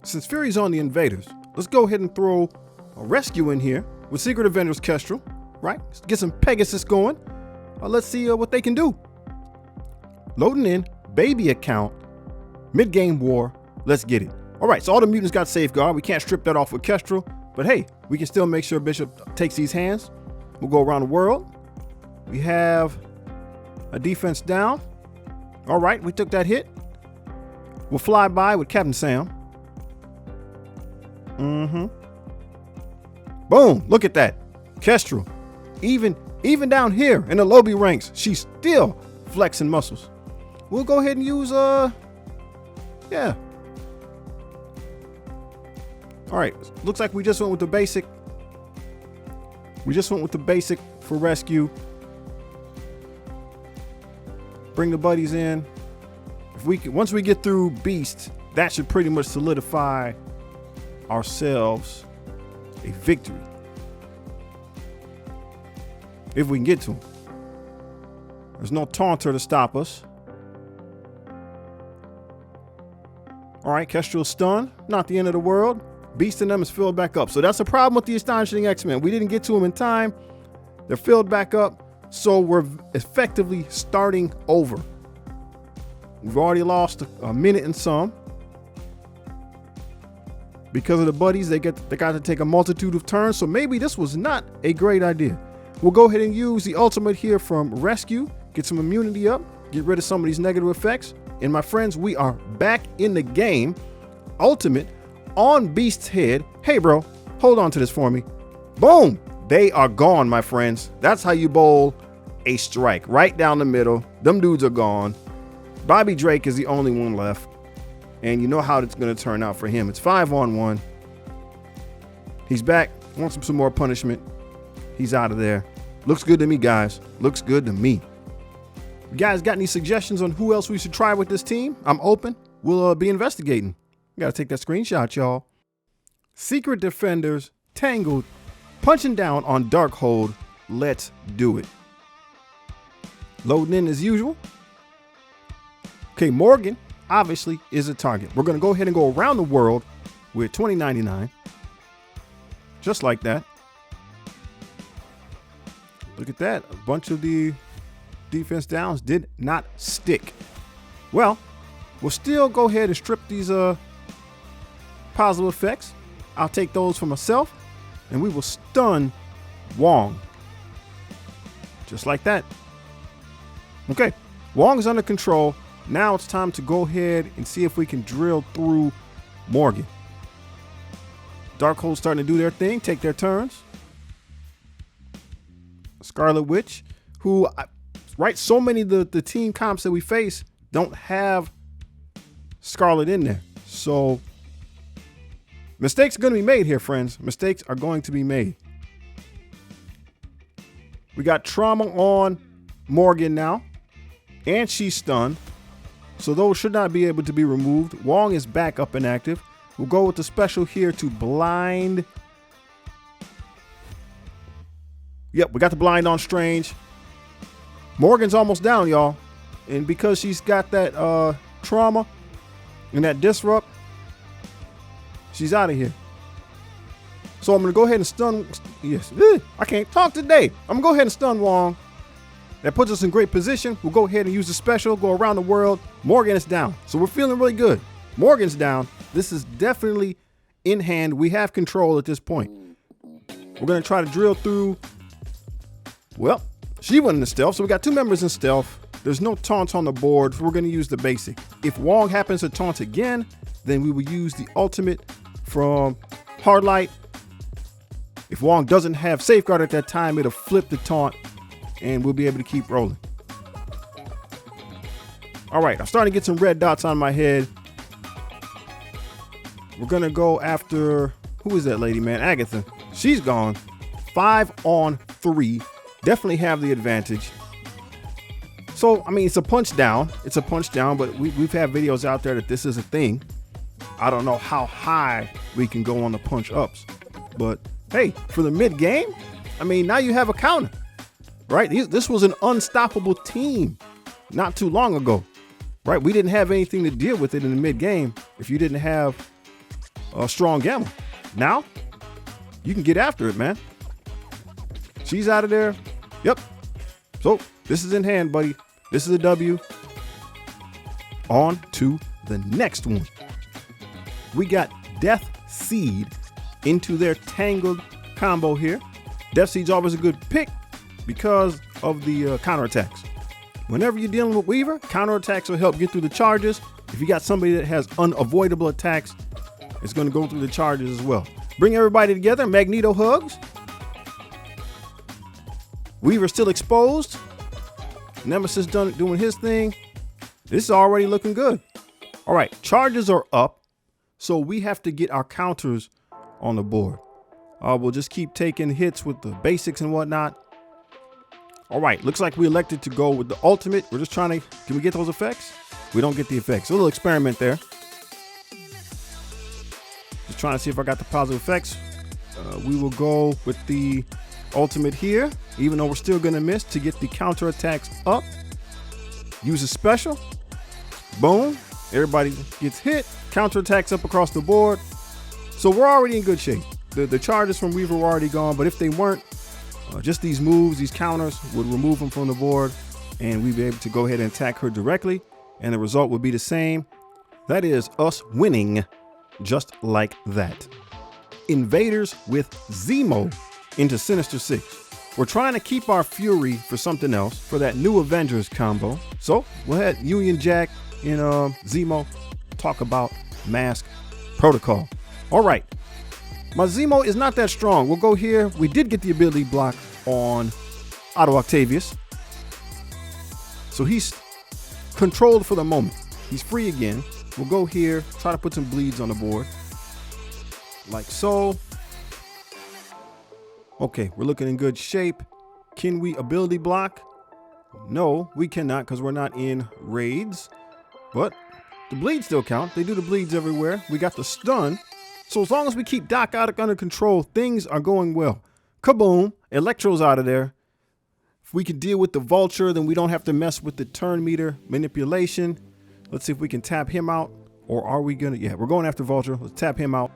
Since Fury's on the invaders, let's go ahead and throw a rescue in here with Secret Avengers Kestrel, right? Let's get some Pegasus going. Let's see what they can do. Loading in, baby account, mid-game war, let's get it. All right, so all the mutants got safeguard. We can't strip that off with Kestrel, but hey, we can still make sure Bishop takes these hands. We'll go around the world. We have a defense down. All right, we took that hit. We'll fly by with Captain Sam. Boom, look at that. Kestrel, even down here in the lobby ranks, she's still flexing muscles. We'll go ahead and use, yeah. All right, looks like we just went with the basic. We just went with the basic for rescue. Bring the buddies in. If we can, once we get through Beast, that should pretty much solidify ourselves a victory. If we can get to him. There's no taunter to stop us. All right, Kestrel's stunned. Not the end of the world. Beast in them is filled back up. So that's the problem with the Astonishing X-Men. We didn't get to them in time. They're filled back up. So we're effectively starting over. We've already lost a minute and some. Because of the buddies, they got to take a multitude of turns. So maybe this was not a great idea. We'll go ahead and use the ultimate here from Rescue. Get some immunity up. Get rid of some of these negative effects. And my friends, we are back in the game. Ultimate on Beast's head. Hey, bro, hold on to this for me. Boom. They are gone, my friends. That's how you bowl a strike. Right down the middle. Them dudes are gone. Bobby Drake is the only one left. And you know how it's going to turn out for him. It's 5-on-1. He's back. Wants some more punishment. He's out of there. Looks good to me, guys. Looks good to me. You guys got any suggestions on who else we should try with this team? I'm open. We'll be investigating. We got to take that screenshot, y'all. Secret Defenders, Tangled, punching down on Darkhold. Let's do it. Loading in as usual. Okay, Morgan obviously is a target. We're going to go ahead and go around the world with 2099. Just like that. Look at that. A bunch of the defense downs did not stick. Well, we'll still go ahead and strip these positive effects. I'll take those for myself, and we will stun Wong. Just like that. Okay, Wong is under control. Now it's time to go ahead and see if we can drill through Morgan. Darkhold's starting to do their thing, take their turns. Scarlet Witch, who, right, so many of the team comps that we face don't have Scarlet in there. So mistakes are going to be made here, friends. Mistakes are going to be made. We got trauma on Morgan now, and she's stunned. So those should not be able to be removed. Wong is back up and active. We'll go with the special here to blind. Yep, we got the blind on Strange. Morgan's almost down, y'all. And because she's got that trauma and that disrupt, she's out of here. So I'm going to go ahead and stun. Yes, I can't talk today. I'm going to go ahead and stun Wong. That puts us in great position. We'll go ahead and use the special, go around the world. Morgan is down. So we're feeling really good. Morgan's down. This is definitely in hand. We have control at this point. We're going to try to drill through. Well, she went into stealth, so we got two members in stealth. There's no taunt on the board, so we're going to use the basic. If Wong happens to taunt again, then we will use the ultimate from Hardlight. If Wong doesn't have safeguard at that time, it'll flip the taunt, and we'll be able to keep rolling. All right, I'm starting to get some red dots on my head. We're going to go after, who is that lady, man? Agatha. She's gone. 5-on-3. Definitely have the advantage. So, I mean, it's a punch down. It's a punch down, but we've had videos out there that this is a thing. I don't know how high we can go on the punch ups. But, hey, for the mid-game, I mean, now you have a counter. Right? This was an unstoppable team not too long ago. Right? We didn't have anything to deal with it in the mid-game if you didn't have strong gamma. Now, you can get after it, man. She's out of there. Yep. So, this is in hand, buddy. This is a W. On to the next one. We got Death Seed into their Tangled combo here. Death Seed's always a good pick because of the counterattacks. Whenever you're dealing with Weaver, counterattacks will help get through the charges. If you got somebody that has unavoidable attacks, it's going to go through the charges as well. Bring everybody together. Magneto hugs. Weaver still exposed. Nemesis doing his thing. This is already looking good. All right, charges are up, so we have to get our counters on the board. We'll just keep taking hits with the basics and whatnot. All right, looks like we elected to go with the ultimate. We're just trying to, can we get those effects? We don't get the effects. A little experiment there. Just trying to see if I got the positive effects. We will go with the ultimate here, even though we're still gonna miss, to get the counter attacks up. Use a special. Boom. Everybody gets hit. Counter attacks up across the board. So we're already in good shape. The charges from Weaver were already gone, but if they weren't, just these moves, these counters would remove them from the board, and we'd be able to go ahead and attack her directly, and the result would be the same. That is us winning just like that. Invaders with Zemo into Sinister Six. We're trying to keep our fury for something else, for that new Avengers combo. So we'll have Union Jack and Zemo talk about Mask Protocol. All right. My Zemo is not that strong. We'll go here. We did get the ability block on Otto Octavius. So he's controlled for the moment. He's free again. We'll go here, try to put some bleeds on the board. Like so. Okay, we're looking in good shape. Can we ability block? No, we cannot because we're not in raids. But the bleeds still count. They do the bleeds everywhere. We got the stun. So as long as we keep Doc Ock under control, things are going well. Kaboom, Electro's out of there. If we can deal with the Vulture, then we don't have to mess with the turn meter manipulation. Let's see if we can tap him out. Or are we gonna, yeah, we're going after Vulture. Let's tap him out.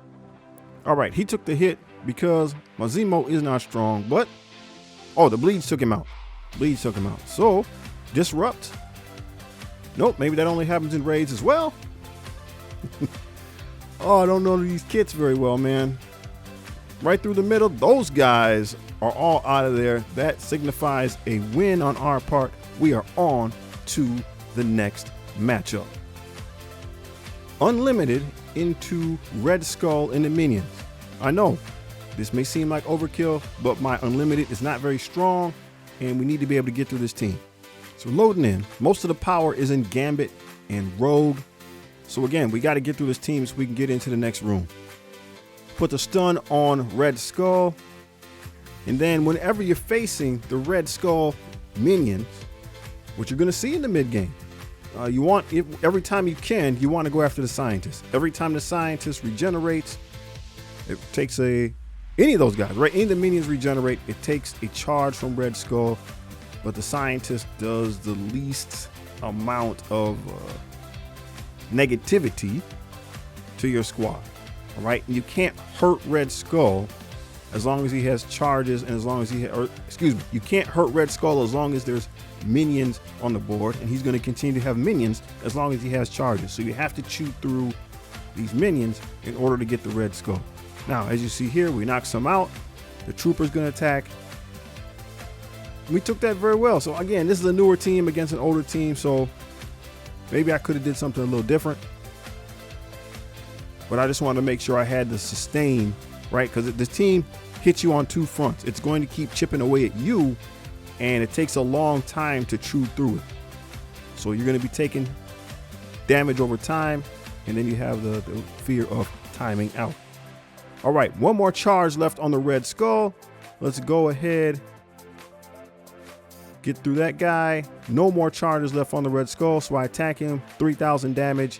All right, he took the hit because my Zemo is not strong, but, oh, the bleeds took him out. Bleeds took him out. So, disrupt. Nope, maybe that only happens in raids as well. Oh, I don't know these kits very well, man. Right through the middle, those guys are all out of there. That signifies a win on our part. We are on to the next matchup. Unlimited into Red Skull and the minions. I know this may seem like overkill, but my unlimited is not very strong, and we need to be able to get through this team. So loading in. Most of the power is in Gambit and Rogue. So again, we got to get through this team so we can get into the next room. Put the stun on Red Skull. And then whenever you're facing the Red Skull minions, what you're going to see in the mid game, you want, every time you can, you want to go after the scientist. Every time the scientist regenerates, it takes any of those guys, right? Any of the minions regenerate, it takes a charge from Red Skull, but the scientist does the least amount of negativity to your squad. All right, and you can't hurt Red Skull as long as he has charges, and as long as you can't hurt Red Skull as long as there's minions on the board, and he's going to continue to have minions as long as he has charges. So you have to chew through these minions in order to get the Red Skull. Now, as you see here, we knock some out. The trooper's going to attack. We took that very well. So again, this is a newer team against an older team, so maybe I could have did something a little different, but I just wanted to make sure I had the sustain, right? Because this team hits you on two fronts. It's going to keep chipping away at you, and it takes a long time to chew through it. So you're going to be taking damage over time, and then you have the fear of timing out. All right, one more charge left on the Red Skull. Let's go ahead, get through that guy. No more charges left on the Red Skull, so I attack him. 3,000 damage.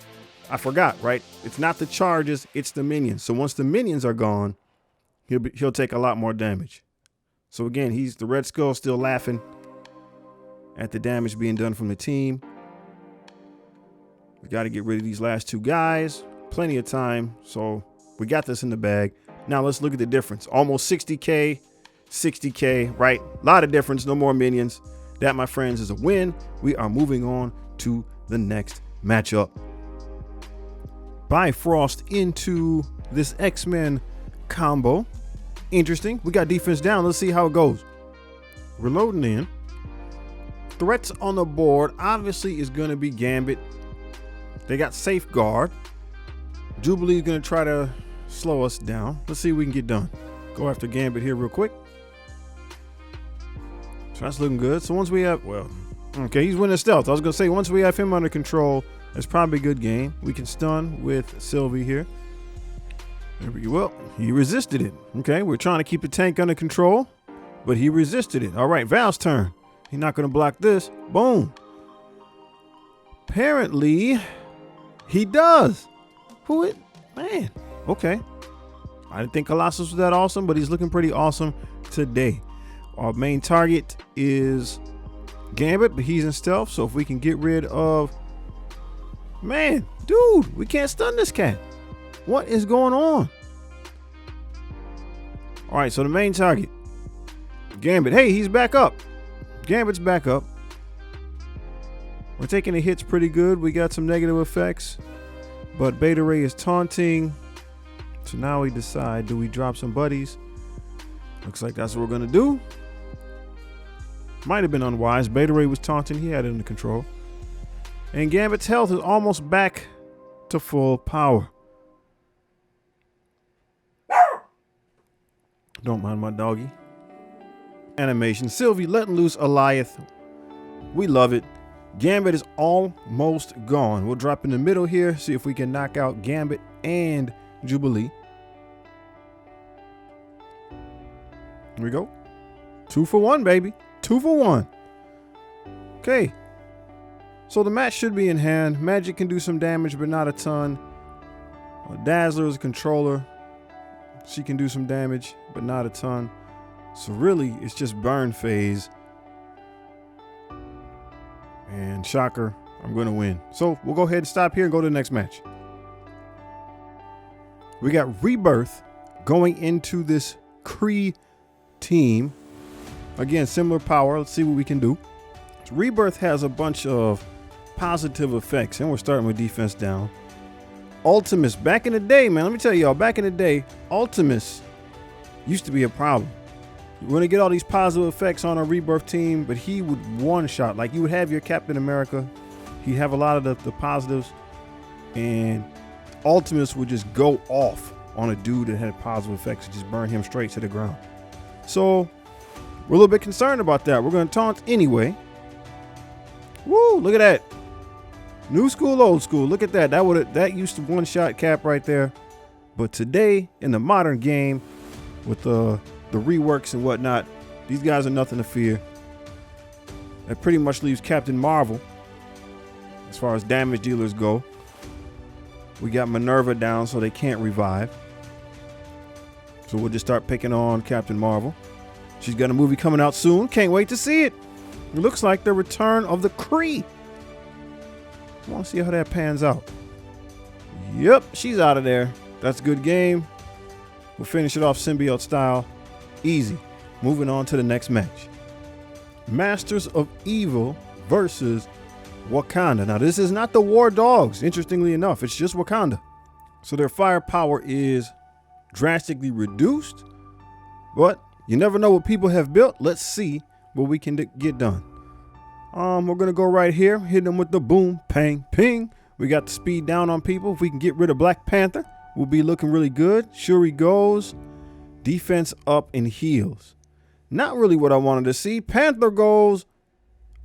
I forgot, right? It's not the charges, it's the minions. So once the minions are gone, he'll take a lot more damage. So again, the Red Skull still laughing at the damage being done from the team. We got to get rid of these last two guys. Plenty of time, so We got this in the bag. Now let's look at the difference. Almost 60K, 60K, right? A lot of difference, no more minions. That, my friends, is a win. We are moving on to the next matchup. Bifrost into this X-Men combo. Interesting. We got defense down. Let's see how it goes. We're loading in. Threats on the board obviously is going to be Gambit. They got Safeguard. Jubilee is going to try to slow us down. Let's see what we can get done. Go after Gambit here real quick. So that's looking good. So once we have, well, okay, he's winning stealth. I was going to say, once we have him under control, it's probably a good game. We can stun with Sylvie here. There we go. Well, he resisted it. Okay, we're trying to keep the tank under control, but he resisted it. All right, Val's turn. He's not going to block this. Boom. Apparently, he does. Who it? Man. Okay. I didn't think Colossus was that awesome, but he's looking pretty awesome today. Our main target is Gambit, but he's in stealth. So if we can get rid of, man, dude, we can't stun this cat. What is going on? All right, so the main target, Gambit. Hey, he's back up. Gambit's back up. We're taking the hits pretty good. We got some negative effects, but Beta Ray is taunting. So now we decide, do we drop some buddies? Looks like that's what we're gonna do. Might have been unwise. Beta Ray was taunting. He had it under control. And Gambit's health is almost back to full power. Don't mind my doggy. Animation. Sylvie letting loose Eliath. We love it. Gambit is almost gone. We'll drop in the middle here. See if we can knock out Gambit and Jubilee. Here we go. 2 for 1, baby. 2 for 1. Okay. So the match should be in hand. Magic can do some damage, but not a ton. Dazzler is a controller. She can do some damage, but not a ton. So really, it's just burn phase. And shocker, I'm going to win. So we'll go ahead and stop here and go to the next match. We got Rebirth going into this Kree team. Again, similar power. Let's see what we can do. So Rebirth has a bunch of positive effects, and we're starting with defense down. Ultimus, back in the day, man, let me tell y'all, back in the day, Ultimus used to be a problem. You're going to get all these positive effects on our Rebirth team, but he would one-shot. Like, you would have your Captain America. He'd have a lot of the positives, and Ultimus would just go off on a dude that had positive effects and just burn him straight to the ground. So we're a little bit concerned about that. We're going to taunt anyway. Woo, look at that. New school, old school. Look at that. That used to one-shot Cap right there. But today, in the modern game, with the reworks and whatnot, these guys are nothing to fear. That pretty much leaves Captain Marvel as far as damage dealers go. We got Minerva down, so they can't revive. So we'll just start picking on Captain Marvel. She's got a movie coming out soon. Can't wait to see it. It looks like the return of the Kree. I want to see how that pans out. Yep, she's out of there. That's a good game. We'll finish it off symbiote style. Easy. Moving on to the next match. Masters of Evil versus Wakanda. Now, this is not the War Dogs, interestingly enough. It's just Wakanda. So their firepower is drastically reduced. But you never know what people have built. Let's see what we can get done. We're going to go right here, hit them with the boom, pang, ping. We got the speed down on people. If we can get rid of Black Panther, we'll be looking really good. Shuri goes. Defense up and heals. Not really what I wanted to see. Panther goes.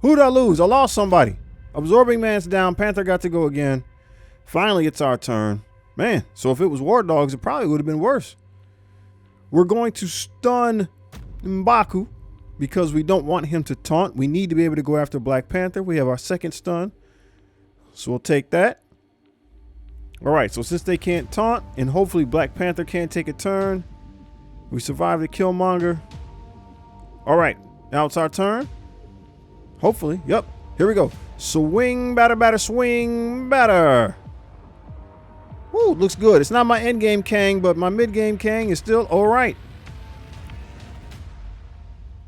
Who'd I lose? I lost somebody. Absorbing Man's down. Panther got to go again. Finally, it's our turn. Man, so if it was War Dogs, it probably would have been worse. We're going to stun M'Baku because we don't want him to taunt. We need to be able to go after Black Panther. We have our second stun. So we'll take that. All right, so since they can't taunt and hopefully Black Panther can't take a turn, we survive the Killmonger. All right, now it's our turn. Hopefully, yep, here we go. Swing, batter, batter, swing, batter. Woo, Ooh, looks good. It's not my end game Kang, but my mid game Kang is still all right.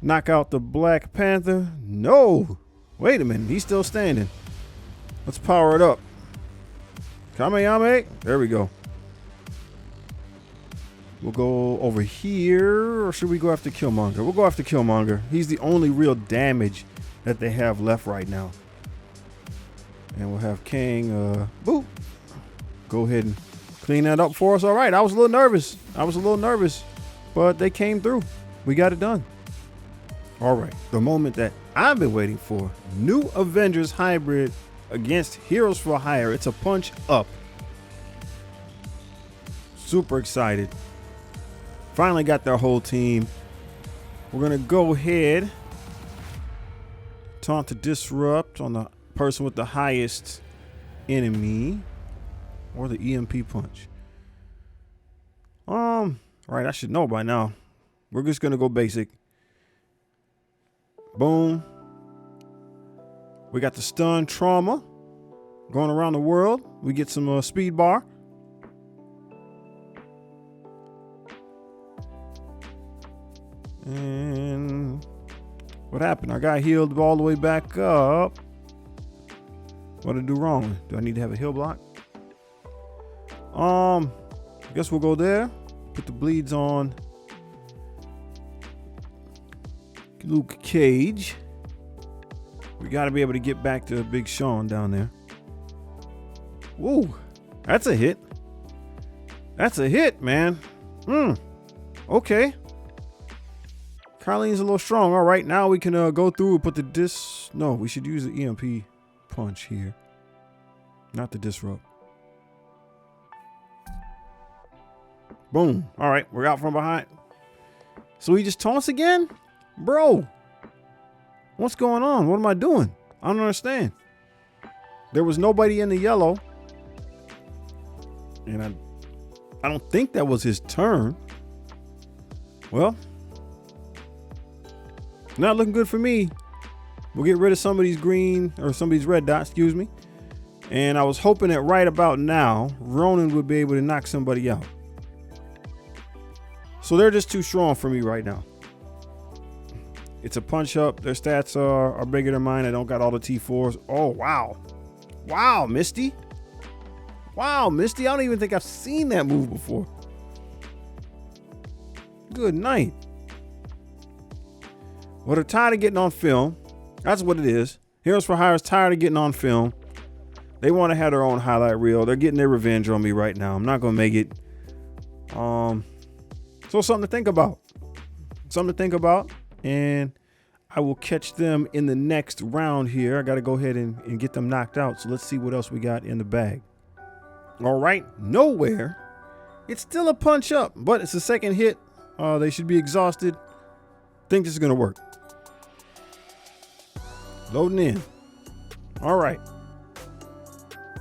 Knock out the Black Panther. No. Wait a minute. He's still standing. Let's power it up. Kamehame. There we go. We'll go over here, or should we go after Killmonger? We'll go after Killmonger. He's the only real damage that they have left right now. And we'll have Kang, boop. Go ahead and clean that up for us. All right, I was a little nervous. But they came through. We got it done. All right, the moment that I've been waiting for. New Avengers Hybrid against Heroes for Hire. It's a punch up. Super excited. Finally got their whole team. We're gonna go ahead. Taunt to disrupt on the person with the highest enemy. Or the EMP punch. Right, I should know by now. We're just gonna go basic. Boom. We got the stun trauma going around the world. We get some speed bar. And what happened? I got healed all the way back up. What did I do wrong? Do I need to have a heal block? I guess we'll go there. Put the bleeds on Luke Cage. We got to be able to get back to Big Sean down there. Woo, that's a hit. That's a hit, man. Okay. Carlene's a little strong. All right, now we can go through and put the No, we should use the EMP punch here. Not the disrupt. Boom. All right, we're out from behind. So he just taunts again? Bro, what's going on? What am I doing? I don't understand. There was nobody in the yellow. And I don't think that was his turn. Well, not looking good for me. We'll get rid of somebody's green or somebody's red dot, excuse me. And I was hoping that right about now, Ronan would be able to knock somebody out. So they're just too strong for me right now. It's a punch up. Their stats are bigger than mine. I don't got all the T4s. Oh, wow. Wow, Misty. Wow, Misty. I don't even think I've seen that move before. Good night. Well, they're tired of getting on film. That's what it is. Heroes for Hire is tired of getting on film. They want to have their own highlight reel. They're getting their revenge on me right now. I'm not going to make it. So something to think about. Something to think about. And I will catch them in the next round here. I got to go ahead and get them knocked out. So let's see what else we got in the bag. All right. Nowhere. It's still a punch up, but it's a second hit. They should be exhausted. Think this is going to work. Loading in. All right.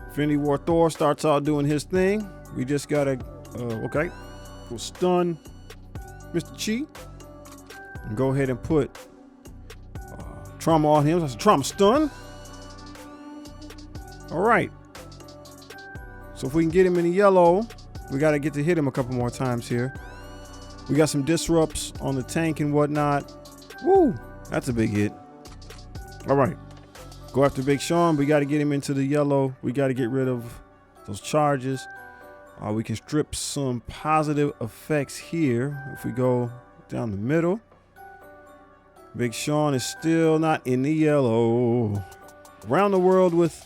Infinity War Thor starts out doing his thing. We just got to, okay. We'll stun Mr. Chi. And go ahead and put trauma on him. That's a trauma stun. All right. So if we can get him in the yellow, we got to get to hit him a couple more times here. We got some disrupts on the tank and whatnot. Woo, that's a big hit. All right. Go after Big Sean. We got to get him into the yellow. We got to get rid of those charges. We can strip some positive effects here. If we go down the middle. Big Sean is still not in the yellow. Around the world with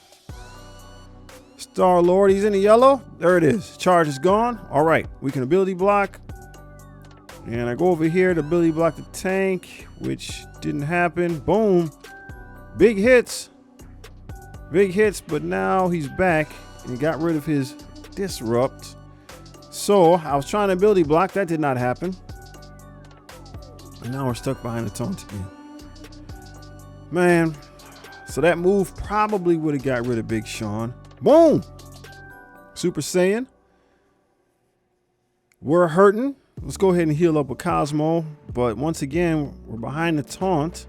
Star-Lord. He's in the yellow. There it is. Charge is gone. All right. We can ability block. And I go over here to ability block the tank, which didn't happen. Boom. Big hits. Big hits, but now he's back and got rid of his disrupt. So I was trying to ability block. That did not happen. And now we're stuck behind the taunt again. Man. So that move probably would have got rid of Big Sean. Boom. Super Saiyan. We're hurting. Let's go ahead and heal up with Cosmo. But once again, we're behind the taunt.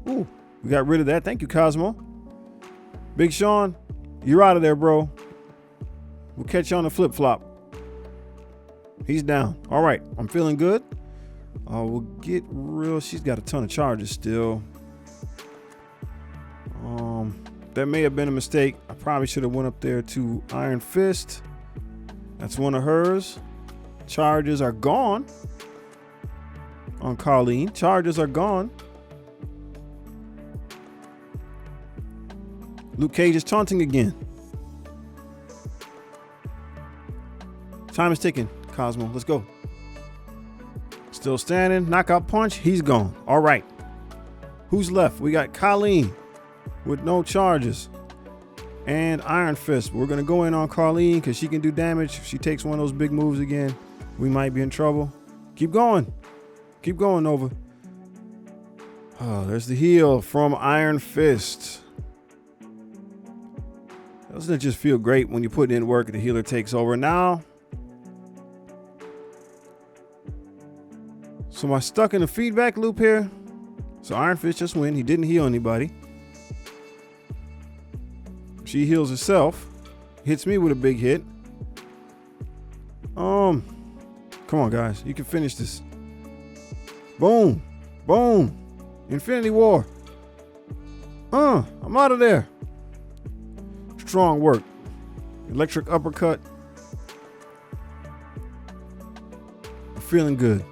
Ooh, we got rid of that. Thank you, Cosmo. Big Sean, you're out of there, bro. We'll catch you on the flip-flop. He's down. All right, I'm feeling good. We'll get real. She's got a ton of charges still. That may have been a mistake. I probably should have went up there to Iron Fist. That's one of hers. Charges are gone on Colleen. Charges are gone. Luke Cage is taunting again. Time is ticking, Cosmo. Let's go. Still standing. Knockout punch. He's gone. All right. Who's left? We got Colleen with no charges and Iron Fist. We're going to go in on Colleen because she can do damage. If she takes one of those big moves again, we might be in trouble. Keep going. Keep going, Nova. Oh, there's the heal from Iron Fist. Doesn't it just feel great when you put in work and the healer takes over? Now, so am I stuck in a feedback loop here? So Iron Fist just win. He didn't heal anybody. She heals herself. Hits me with a big hit. Come on, guys. You can finish this. Boom. Boom. Infinity War. I'm out of there. Strong work. Electric uppercut. I'm feeling good.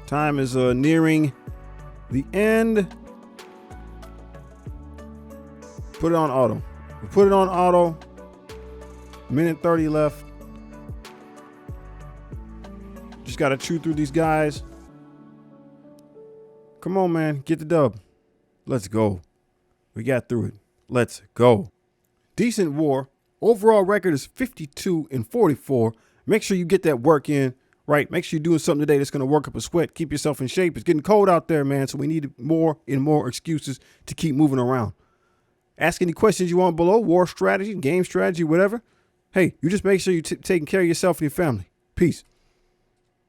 Time is nearing the end. Put it on auto. We put it on auto. Minute 30 left. Just got to chew through these guys. Come on, man. Get the dub. Let's go. We got through it. Let's go. Decent war. Overall record is 52-44. Make sure you get that work in, right? Make sure you're doing something today that's going to work up a sweat. Keep yourself in shape. It's getting cold out there, man. So we need more and more excuses to keep moving around. Ask any questions you want below. War strategy, game strategy, whatever. Hey, you just make sure you're taking care of yourself and your family. Peace.